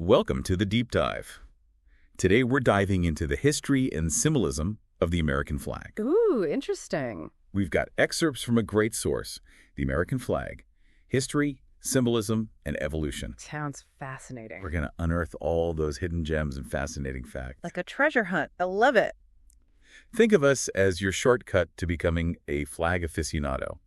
Welcome to the Deep Dive. Today we're diving into the history and symbolism of the American flag. Ooh, interesting. We've got excerpts from a great source, the American flag, history, symbolism, and evolution. Sounds fascinating. We're going to unearth all those hidden gems and fascinating facts. Like a treasure hunt. I love it. Think of us as your shortcut to becoming a flag aficionado.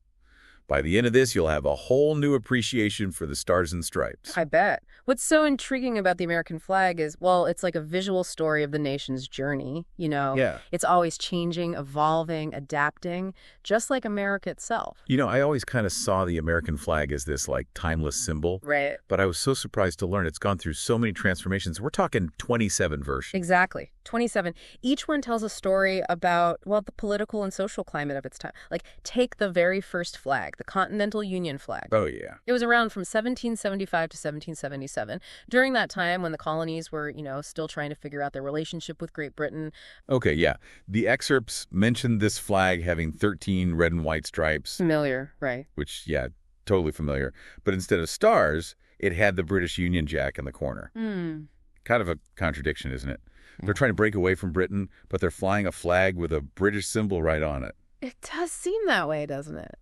By the end of this, you'll have a whole new appreciation for the stars and stripes. I bet. What's so intriguing about the American flag is, well, it's like a visual story of the nation's journey, Yeah. It's always changing, evolving, adapting, just like America itself. I always kind of saw the American flag as this, timeless symbol. Right. But I was so surprised to learn it's gone through so many transformations. We're talking 27 versions. Exactly. 27. Each one tells a story about, well, the political and social climate of its time. Like, take the very first flag, the Continental Union flag. Oh, yeah. It was around from 1775 to 1777. During that time when the colonies were, still trying to figure out their relationship with Great Britain. Okay, yeah. The excerpts mentioned this flag having 13 red and white stripes. Familiar, right. Which, yeah, totally familiar. But instead of stars, it had the British Union Jack in the corner. Kind of a contradiction, isn't it? They're trying to break away from Britain, but they're flying a flag with a British symbol right on it. It does seem that way, doesn't it?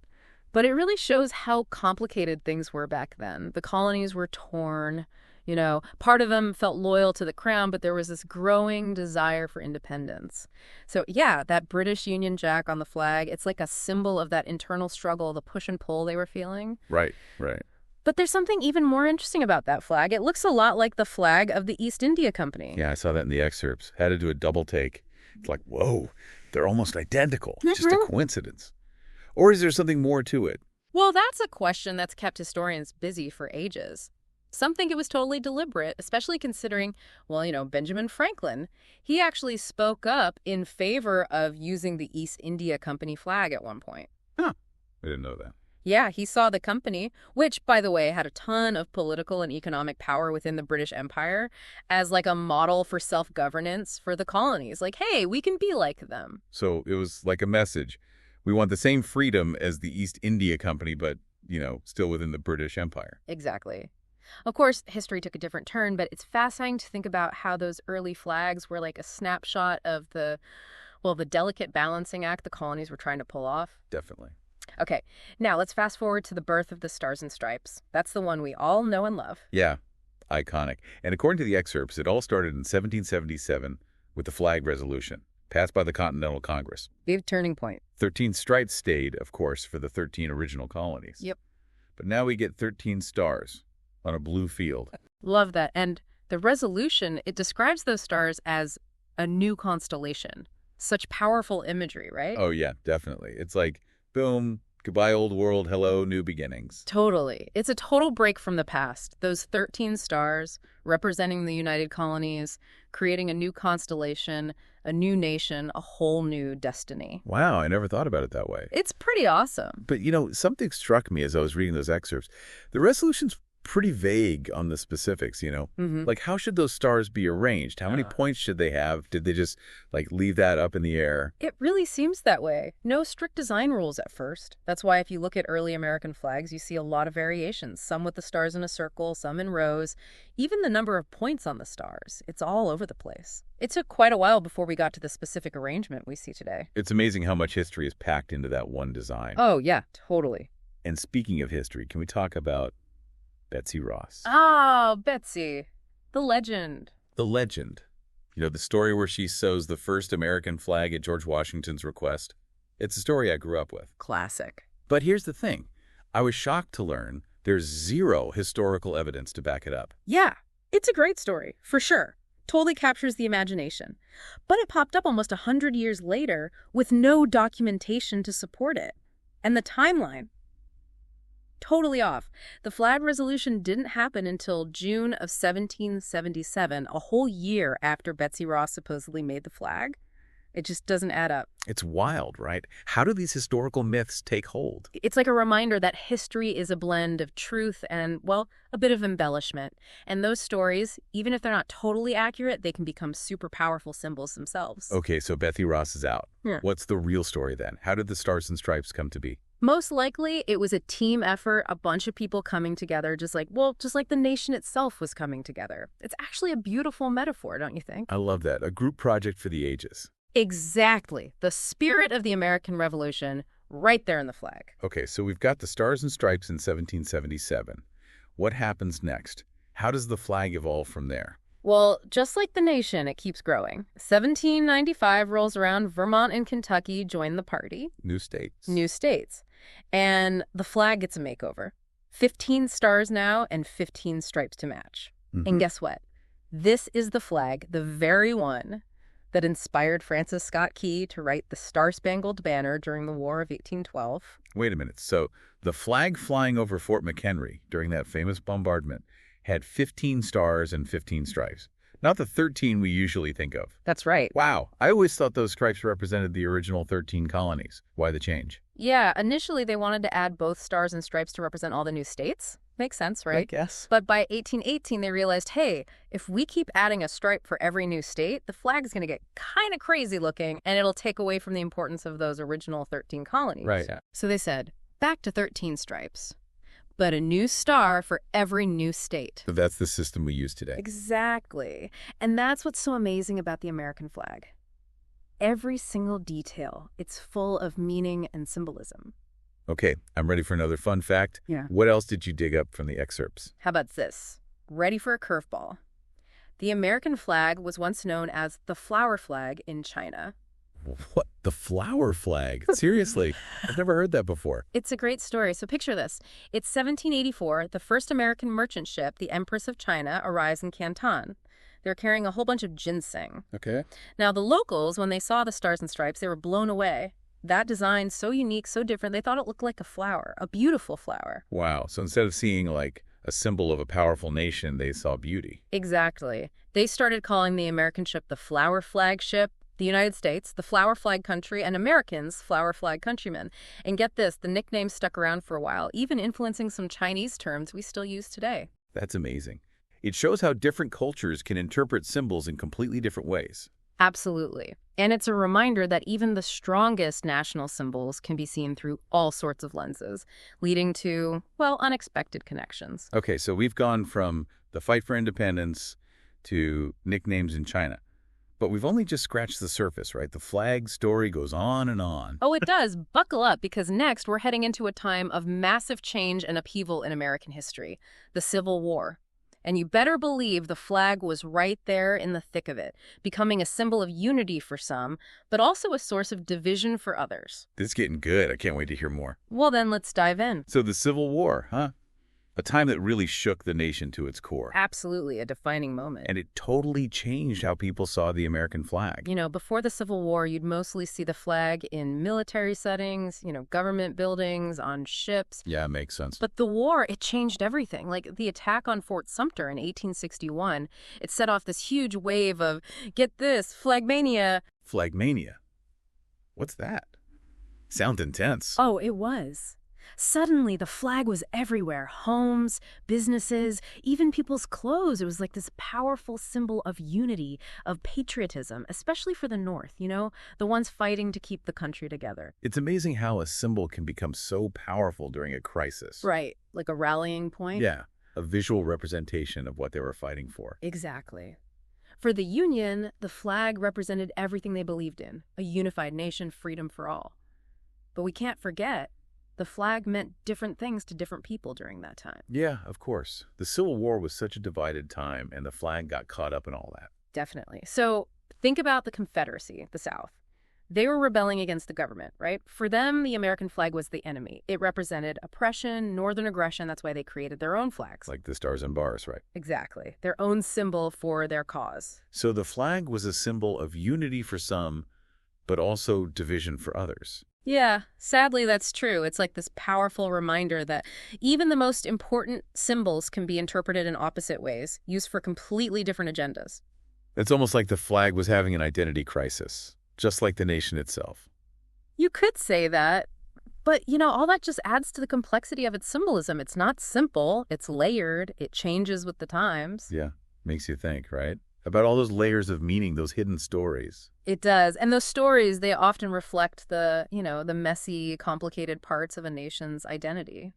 But it really shows how complicated things were back then. The colonies were torn. Part of them felt loyal to the crown, but there was this growing desire for independence. So, yeah, that British Union Jack on the flag, it's like a symbol of that internal struggle, the push and pull they were feeling. Right. But there's something even more interesting about that flag. It looks a lot like the flag of the East India Company. Yeah, I saw that in the excerpts. Had to do a double take. It's like, whoa, they're almost identical. Just a coincidence. Or is there something more to it? Well, that's a question that's kept historians busy for ages. Some think it was totally deliberate, especially considering, Benjamin Franklin. He actually spoke up in favor of using the East India Company flag at one point. Huh. I didn't know that. Yeah, he saw the company, which, by the way, had a ton of political and economic power within the British Empire, as like a model for self-governance for the colonies. Like, hey, we can be like them. So it was like a message. We want the same freedom as the East India Company, but, still within the British Empire. Exactly. Of course, history took a different turn, but it's fascinating to think about how those early flags were like a snapshot of the delicate balancing act the colonies were trying to pull off. Definitely. Okay, now let's fast forward to the birth of the Stars and Stripes. That's the one we all know and love. Yeah, iconic. And according to the excerpts, it all started in 1777 with the flag resolution, passed by the Continental Congress. Big turning point. 13 stripes stayed, of course, for the 13 original colonies. Yep. But now we get 13 stars on a blue field. Love that. And the resolution, it describes those stars as a new constellation. Such powerful imagery, right? Oh, yeah, definitely. It's like, boom, goodbye, old world, hello, new beginnings. Totally. It's a total break from the past. Those 13 stars representing the United Colonies, creating a new constellation, a new nation, a whole new destiny. Wow, I never thought about it that way. It's pretty awesome. But, something struck me as I was reading those excerpts. The resolution's pretty vague on the specifics, Like, how should those stars be arranged? How many points should they have? Did they just, leave that up in the air? It really seems that way. No strict design rules at first. That's why if you look at early American flags, you see a lot of variations. Some with the stars in a circle, some in rows. Even the number of points on the stars. It's all over the place. It took quite a while before we got to the specific arrangement we see today. It's amazing how much history is packed into that one design. Oh, yeah, totally. And speaking of history, can we talk about Betsy Ross? Oh, Betsy. The legend. The legend. The story where she sews the first American flag at George Washington's request. It's a story I grew up with. Classic. But here's the thing. I was shocked to learn there's zero historical evidence to back it up. Yeah, it's a great story, for sure. Totally captures the imagination. But it popped up almost 100 years later with no documentation to support it. And the timeline, totally off. The flag resolution didn't happen until June of 1777, a whole year after Betsy Ross supposedly made the flag. It just doesn't add up. It's wild, right? How do these historical myths take hold? It's like a reminder that history is a blend of truth and, a bit of embellishment. And those stories, even if they're not totally accurate, they can become super powerful symbols themselves. Okay, so Betsy Ross is out. Yeah. What's the real story then? How did the Stars and Stripes come to be? Most likely, it was a team effort, a bunch of people coming together, just like the nation itself was coming together. It's actually a beautiful metaphor, don't you think? I love that. A group project for the ages. Exactly. The spirit of the American Revolution right there in the flag. Okay, so we've got the Stars and Stripes in 1777. What happens next? How does the flag evolve from there? Well, just like the nation, it keeps growing. 1795 rolls around, Vermont and Kentucky join the party. New states. New states. And the flag gets a makeover. 15 stars now and 15 stripes to match. And guess what? This is the flag, the very one that inspired Francis Scott Key to write the Star-Spangled Banner during the War of 1812. Wait a minute. So the flag flying over Fort McHenry during that famous bombardment had 15 stars and 15 stripes. Not the 13 we usually think of. That's right. Wow. I always thought those stripes represented the original 13 colonies. Why the change? Yeah, initially they wanted to add both stars and stripes to represent all the new states. Makes sense, right? I guess. But by 1818, they realized, hey, if we keep adding a stripe for every new state, the flag is going to get kind of crazy looking, and it'll take away from the importance of those original 13 colonies. Right. So they said, back to 13 stripes, but a new star for every new state. So that's the system we use today. Exactly. And that's what's so amazing about the American flag. Every single detail, it's full of meaning and symbolism. Okay, I'm ready for another fun fact. Yeah. What else did you dig up from the excerpts? How about this? Ready for a curveball. The American flag was once known as the flower flag in China. What? The flower flag? Seriously? I've never heard that before. It's a great story. So picture this. It's 1784. The first American merchant ship, the Empress of China, arrives in Canton. They're carrying a whole bunch of ginseng. Okay. Now, the locals, when they saw the stars and stripes, they were blown away. That design, so unique, so different, they thought it looked like a flower, a beautiful flower. Wow. So instead of seeing like a symbol of a powerful nation, they saw beauty. Exactly. They started calling the American ship the flower flag ship, the United States, the flower flag country, and Americans, flower flag countrymen. And get this, the nickname stuck around for a while, even influencing some Chinese terms we still use today. That's amazing. It shows how different cultures can interpret symbols in completely different ways. Absolutely. And it's a reminder that even the strongest national symbols can be seen through all sorts of lenses, leading to, well, unexpected connections. Okay, so we've gone from the fight for independence to nicknames in China. But we've only just scratched the surface, right? The flag story goes on and on. Oh, it does. Buckle up, because next we're heading into a time of massive change and upheaval in American history, the Civil War. And you better believe the flag was right there in the thick of it, becoming a symbol of unity for some, but also a source of division for others. This is getting good. I can't wait to hear more. Well, then let's dive in. So the Civil War, huh? A time that really shook the nation to its core. Absolutely, a defining moment. And it totally changed how people saw the American flag. You know, before the Civil War, you'd mostly see the flag in military settings, government buildings, on ships. Yeah, makes sense. But the war, it changed everything. Like the attack on Fort Sumter in 1861, it set off this huge wave of, get this, flagmania. Flagmania? What's that? Sounds intense. Oh, it was. Suddenly, the flag was everywhere. Homes, businesses, even people's clothes. It was like this powerful symbol of unity, of patriotism, especially for the North, the ones fighting to keep the country together. It's amazing how a symbol can become so powerful during a crisis. Right, like a rallying point? Yeah, a visual representation of what they were fighting for. Exactly. For the Union, the flag represented everything they believed in, a unified nation, freedom for all. But we can't forget, the flag meant different things to different people during that time. Yeah, of course. The Civil War was such a divided time, and the flag got caught up in all that. Definitely. So think about the Confederacy, the South. They were rebelling against the government, right? For them, the American flag was the enemy. It represented oppression, northern aggression. That's why they created their own flags. Like the stars and bars, right? Exactly. Their own symbol for their cause. So the flag was a symbol of unity for some, but also division for others. Yeah, sadly, that's true. It's like this powerful reminder that even the most important symbols can be interpreted in opposite ways, used for completely different agendas. It's almost like the flag was having an identity crisis, just like the nation itself. You could say that, but, all that just adds to the complexity of its symbolism. It's not simple, it's layered, it changes with the times. Yeah, makes you think, right? About all those layers of meaning, those hidden stories. It does. And those stories, they often reflect the messy, complicated parts of a nation's identity.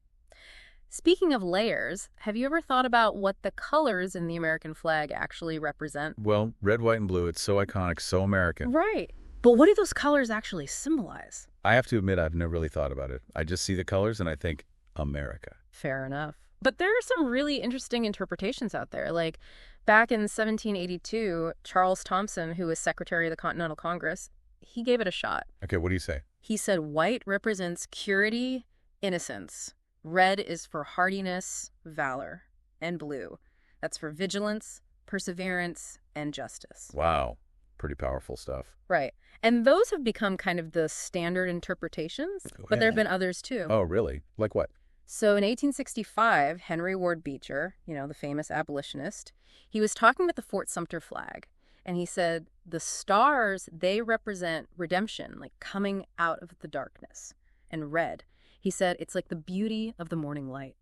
Speaking of layers, have you ever thought about what the colors in the American flag actually represent? Well, red, white, and blue, it's so iconic, so American. Right. But what do those colors actually symbolize? I have to admit, I've never really thought about it. I just see the colors and I think, America. Fair enough. But there are some really interesting interpretations out there. Like, back in 1782, Charles Thomson, who was Secretary of the Continental Congress, he gave it a shot. Okay, what do you say? He said white represents purity, innocence. Red is for hardiness, valor. And blue, that's for vigilance, perseverance, and justice. Wow. Pretty powerful stuff. Right. And those have become kind of the standard interpretations, but there have been others too. Oh, really? Like what? So in 1865, Henry Ward Beecher, the famous abolitionist, he was talking with the Fort Sumter flag, and he said, the stars, they represent redemption, like coming out of the darkness. And red, he said, it's like the beauty of the morning light.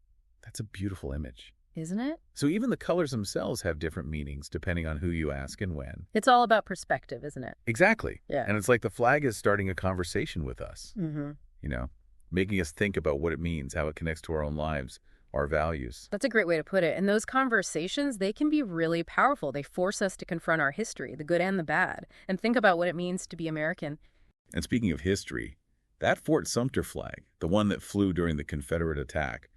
That's a beautiful image. Isn't it? So even the colors themselves have different meanings depending on who you ask and when. It's all about perspective, isn't it? Exactly. Yeah. And it's like the flag is starting a conversation with us, Mm-hmm. Making us think about what it means, how it connects to our own lives, our values. That's a great way to put it. And those conversations, they can be really powerful. They force us to confront our history, the good and the bad, and think about what it means to be American. And speaking of history, that Fort Sumter flag, the one that flew during the Confederate attack,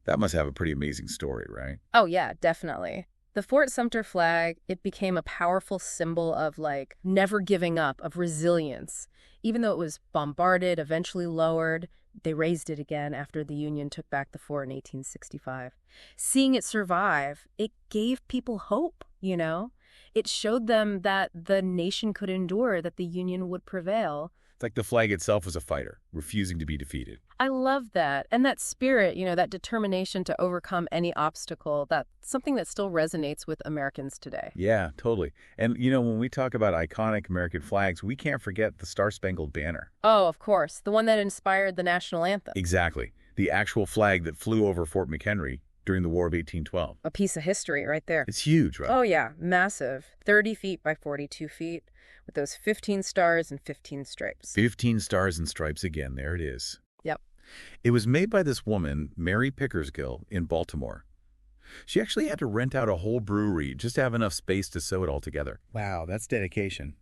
that must have a pretty amazing story, right? Oh, yeah, definitely. The Fort Sumter flag, it became a powerful symbol of, never giving up, of resilience. Even though it was bombarded, eventually lowered, they raised it again after the Union took back the fort in 1865. Seeing it survive, it gave people hope, It showed them that the nation could endure, that the Union would prevail. It's like the flag itself was a fighter, refusing to be defeated. I love that. And that spirit, that determination to overcome any obstacle, that's something that still resonates with Americans today. Yeah, totally. And, when we talk about iconic American flags, we can't forget the Star-Spangled Banner. Oh, of course. The one that inspired the national anthem. Exactly. The actual flag that flew over Fort McHenry during the War of 1812. A piece of history right there. It's huge, right? Oh, yeah. Massive. 30 feet by 42 feet with those 15 stars and 15 stripes. 15 stars and stripes again. There it is. Yep. It was made by this woman, Mary Pickersgill, in Baltimore. She actually had to rent out a whole brewery just to have enough space to sew it all together. Wow, that's dedication.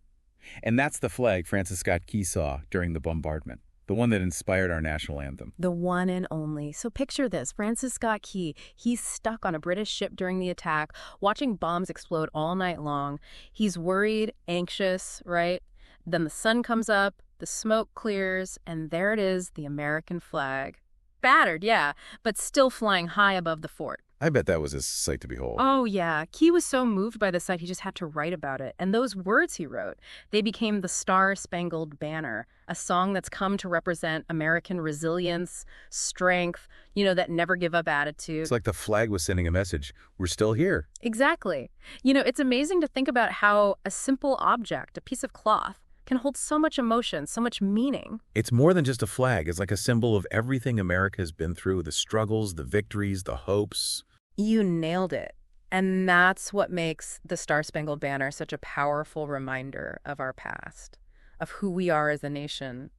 And that's the flag Francis Scott Key saw during the bombardment, the one that inspired our national anthem. The one and only. So picture this. Francis Scott Key, he's stuck on a British ship during the attack, watching bombs explode all night long. He's worried, anxious, right? Then the sun comes up, the smoke clears, and there it is, the American flag. Battered, yeah, but still flying high above the fort. I bet that was a sight to behold. Oh, yeah. Key was so moved by the sight, he just had to write about it. And those words he wrote, they became the Star-Spangled Banner, a song that's come to represent American resilience, strength, that never-give-up attitude. It's like the flag was sending a message. We're still here. Exactly. It's amazing to think about how a simple object, a piece of cloth, can hold so much emotion, so much meaning. It's more than just a flag. It's like a symbol of everything America has been through, the struggles, the victories, the hopes. You nailed it. And that's what makes the Star-Spangled Banner such a powerful reminder of our past, of who we are as a nation.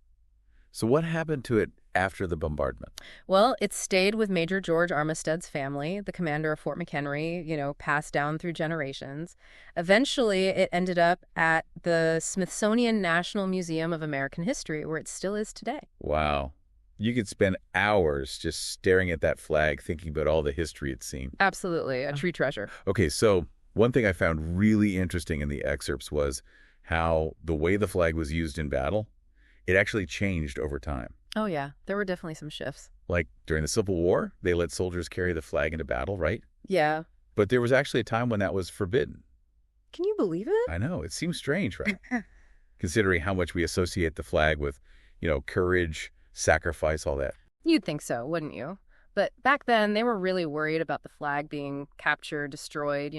So what happened to it after the bombardment? Well, it stayed with Major George Armistead's family, the commander of Fort McHenry, passed down through generations. Eventually, it ended up at the Smithsonian National Museum of American History, where it still is today. Wow. You could spend hours just staring at that flag, thinking about all the history it's seen. Absolutely. A true treasure. Okay, so one thing I found really interesting in the excerpts was how the way the flag was used in battle, it actually changed over time. Oh, yeah. There were definitely some shifts. Like during the Civil War, they let soldiers carry the flag into battle, right? Yeah. But there was actually a time when that was forbidden. Can you believe it? I know. It seems strange, right? Considering how much we associate the flag with, courage, sacrifice, all that. You'd think so, wouldn't you? But back then, they were really worried about the flag being captured, destroyed,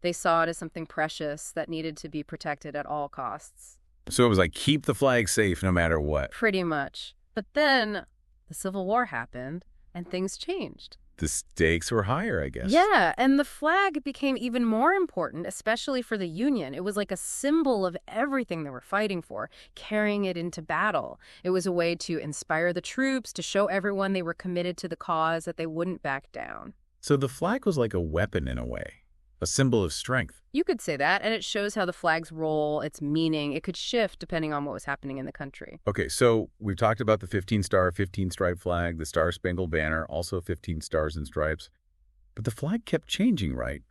They saw it as something precious that needed to be protected at all costs. So it was like, keep the flag safe no matter what. Pretty much. But then the Civil War happened and things changed. The stakes were higher, I guess. Yeah, and the flag became even more important, especially for the Union. It was like a symbol of everything they were fighting for, carrying it into battle. It was a way to inspire the troops, to show everyone they were committed to the cause, that they wouldn't back down. So the flag was like a weapon in a way, a symbol of strength. You could say that, and it shows how the flag's role, its meaning, it could shift depending on what was happening in the country. Okay, so we've talked about the 15-star, 15-stripe flag, the Star-Spangled Banner, also 15 stars and stripes. But the flag kept changing, right?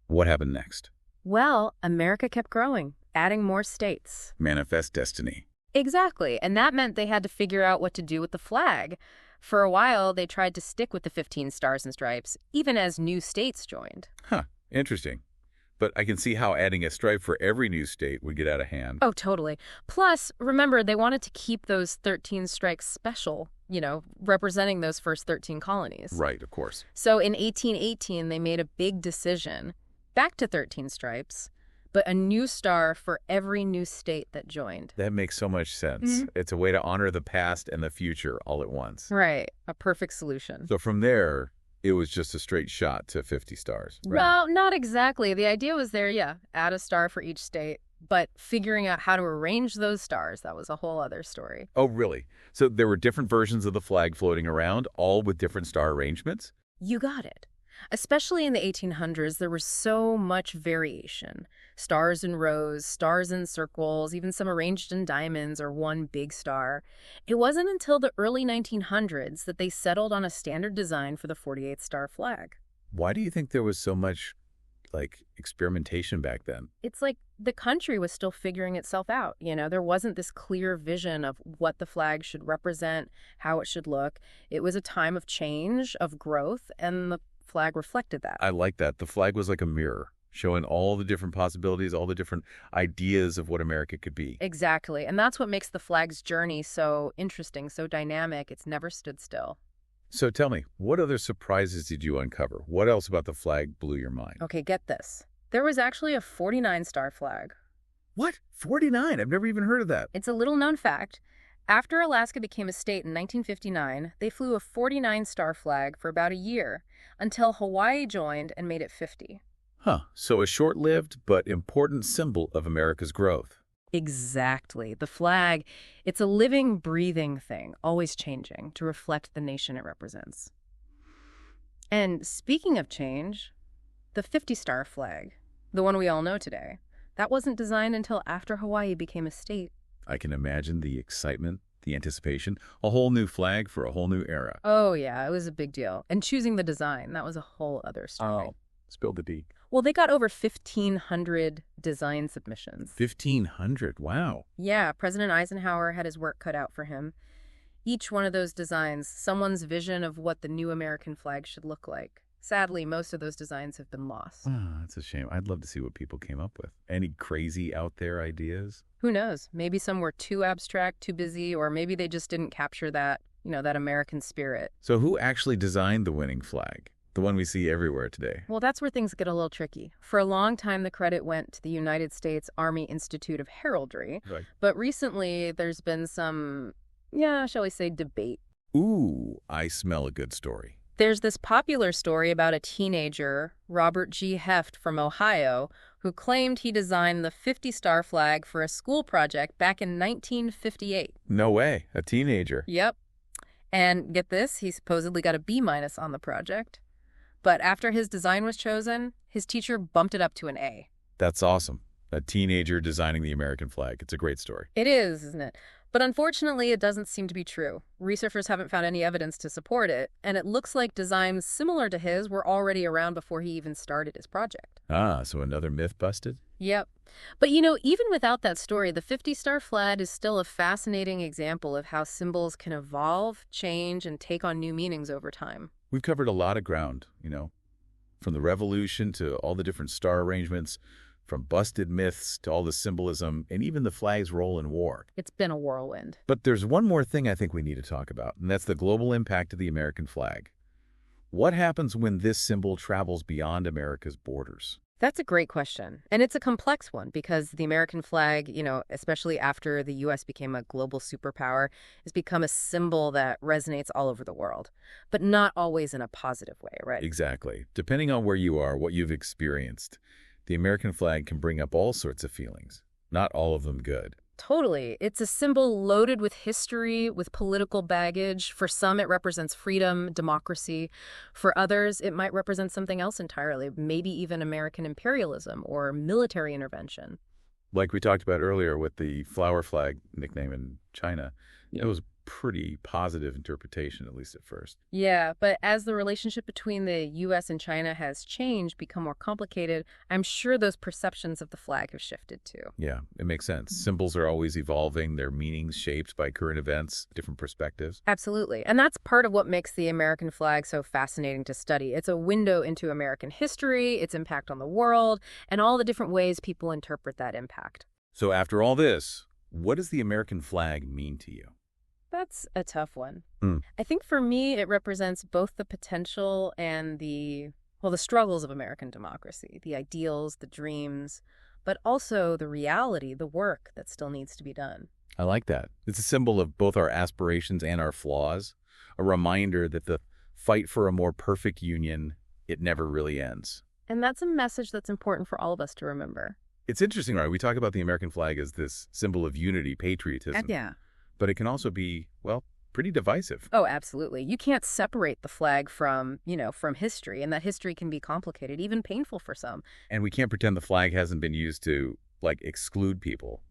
What happened next? Well, America kept growing, adding more states. Manifest destiny. Exactly, and that meant they had to figure out what to do with the flag. For a while, they tried to stick with the 15 stars and stripes, even as new states joined. Huh, interesting. But I can see how adding a stripe for every new state would get out of hand. Oh, totally. Plus, remember, they wanted to keep those 13 stripes special, representing those first 13 colonies. Right, of course. So in 1818, they made a big decision, back to 13 stripes, but a new star for every new state that joined. That makes so much sense. It's a way to honor the past and the future all at once. Right, a perfect solution. So from there, it was just a straight shot to 50 stars. Right? Well, not exactly. The idea was there, add a star for each state, but figuring out how to arrange those stars, that was a whole other story. Oh, really? So there were different versions of the flag floating around, all with different star arrangements? You got it. Especially in the 1800s, there was so much variation. Stars in rows, stars in circles, even some arranged in diamonds or one big star. It wasn't until the early 1900s that they settled on a standard design for the 48-star flag. Why do you think there was so much, experimentation back then? It's like the country was still figuring itself out. There wasn't this clear vision of what the flag should represent, how it should look. It was a time of change, of growth, and the flag reflected that. I like that. The flag was like a mirror, showing all the different possibilities, all the different ideas of what America could be. Exactly. And that's what makes the flag's journey so interesting, so dynamic. It's never stood still. So tell me, what other surprises did you uncover? What else about the flag blew your mind? Okay, get this. There was actually a 49-star flag. What? 49? I've never even heard of that. It's a little-known fact. After Alaska became a state in 1959, they flew a 49-star flag for about a year, until Hawaii joined and made it 50. Huh. So a short-lived but important symbol of America's growth. Exactly. The flag, it's a living, breathing thing, always changing to reflect the nation it represents. And speaking of change, the 50-star flag, the one we all know today, that wasn't designed until after Hawaii became a state. I can imagine the excitement, the anticipation, a whole new flag for a whole new era. Oh, yeah, it was a big deal. And choosing the design, that was a whole other story. Oh, spill the tea. Well, they got over 1,500 design submissions. 1,500? Wow. Yeah, President Eisenhower had his work cut out for him. Each one of those designs, someone's vision of what the new American flag should look like. Sadly, most of those designs have been lost. Oh, that's a shame. I'd love to see what people came up with. Any crazy out there ideas? Who knows? Maybe some were too abstract, too busy, or maybe they just didn't capture that, that American spirit. So who actually designed the winning flag? The one we see everywhere today? Well, that's where things get a little tricky. For a long time, the credit went to the United States Army Institute of Heraldry. Right. But recently, there's been some, shall we say, debate. Ooh, I smell a good story. There's this popular story about a teenager, Robert G. Heft from Ohio, who claimed he designed the 50-star flag for a school project back in 1958. No way. A teenager. Yep. And get this, he supposedly got a B- on the project. But after his design was chosen, his teacher bumped it up to an A. That's awesome. A teenager designing the American flag. It's a great story. It is, isn't it? But unfortunately, it doesn't seem to be true. Researchers haven't found any evidence to support it, and it looks like designs similar to his were already around before he even started his project. Ah, so another myth busted? Yep. But even without that story, the 50-star flag is still a fascinating example of how symbols can evolve, change, and take on new meanings over time. We've covered a lot of ground, from the revolution to all the different star arrangements, from busted myths to all the symbolism, and even the flag's role in war. It's been a whirlwind. But there's one more thing I think we need to talk about, and that's the global impact of the American flag. What happens when this symbol travels beyond America's borders? That's a great question. And it's a complex one because the American flag, especially after the U.S. became a global superpower, has become a symbol that resonates all over the world, but not always in a positive way, right? Exactly. Depending on where you are, what you've experienced, the American flag can bring up all sorts of feelings, not all of them good. Totally. It's a symbol loaded with history, with political baggage. For some, it represents freedom, democracy. For others, it might represent something else entirely, maybe even American imperialism or military intervention. Like we talked about earlier with the flower flag nickname in China, it was pretty positive interpretation, at least at first. Yeah, but as the relationship between the U.S. and China has changed, become more complicated, I'm sure those perceptions of the flag have shifted too. Yeah, it makes sense. Symbols are always evolving, their meanings shaped by current events, different perspectives. Absolutely. And that's part of what makes the American flag so fascinating to study. It's a window into American history, its impact on the world, and all the different ways people interpret that impact. So after all this, what does the American flag mean to you? That's a tough one. Mm. I think for me, it represents both the potential and the struggles of American democracy, the ideals, the dreams, but also the reality, the work that still needs to be done. I like that. It's a symbol of both our aspirations and our flaws, a reminder that the fight for a more perfect union, it never really ends. And that's a message that's important for all of us to remember. It's interesting, right? We talk about the American flag as this symbol of unity, patriotism. Yeah. But it can also be, well, pretty divisive. Oh, absolutely. You can't separate the flag from history, and that history can be complicated, even painful for some. And we can't pretend the flag hasn't been used to, exclude people,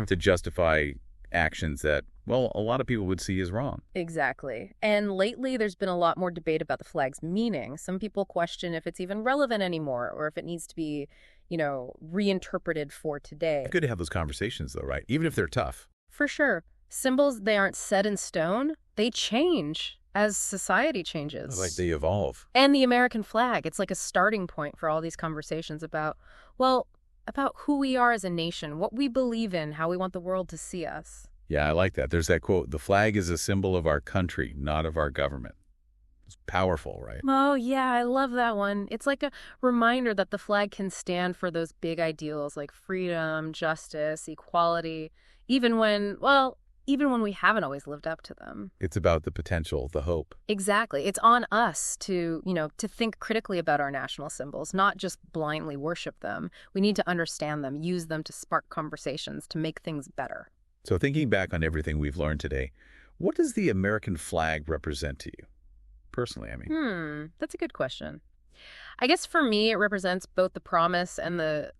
to justify actions that, well, a lot of people would see as wrong. Exactly. And lately, there's been a lot more debate about the flag's meaning. Some people question if it's even relevant anymore or if it needs to be, reinterpreted for today. It's good to have those conversations, though, right? Even if they're tough. For sure. Symbols, they aren't set in stone. They change as society changes. Like they evolve. And the American flag, it's like a starting point for all these conversations about who we are as a nation, what we believe in, how we want the world to see us. Yeah, I like that. There's that quote, "The flag is a symbol of our country, not of our government." It's powerful, right? Oh, yeah, I love that one. It's like a reminder that the flag can stand for those big ideals like freedom, justice, equality, even when we haven't always lived up to them. It's about the potential, the hope. Exactly. It's on us to think critically about our national symbols, not just blindly worship them. We need to understand them, use them to spark conversations, to make things better. So thinking back on everything we've learned today, what does the American flag represent to you? Personally, I mean. That's a good question. I guess for me, it represents both the promise and the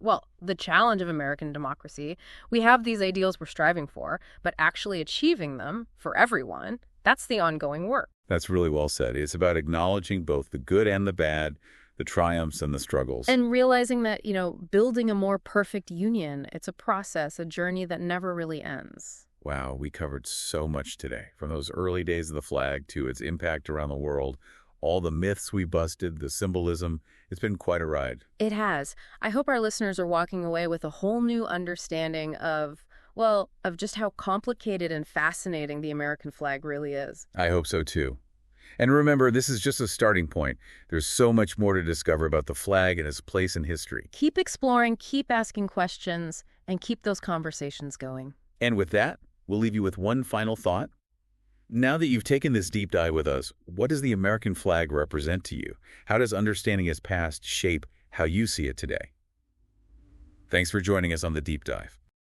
challenge of American democracy. We have these ideals we're striving for, but actually achieving them for everyone, that's the ongoing work. That's really well said. It's about acknowledging both the good and the bad, the triumphs and the struggles. And realizing that, building a more perfect union, it's a process, a journey that never really ends. Wow, we covered so much today, from those early days of the flag to its impact around the world. All the myths we busted, the symbolism. It's been quite a ride. It has. I hope our listeners are walking away with a whole new understanding of just how complicated and fascinating the American flag really is. I hope so, too. And remember, this is just a starting point. There's so much more to discover about the flag and its place in history. Keep exploring, keep asking questions, and keep those conversations going. And with that, we'll leave you with one final thought. Now that you've taken this deep dive with us, what does the American flag represent to you? How does understanding its past shape how you see it today? Thanks for joining us on The Deep Dive.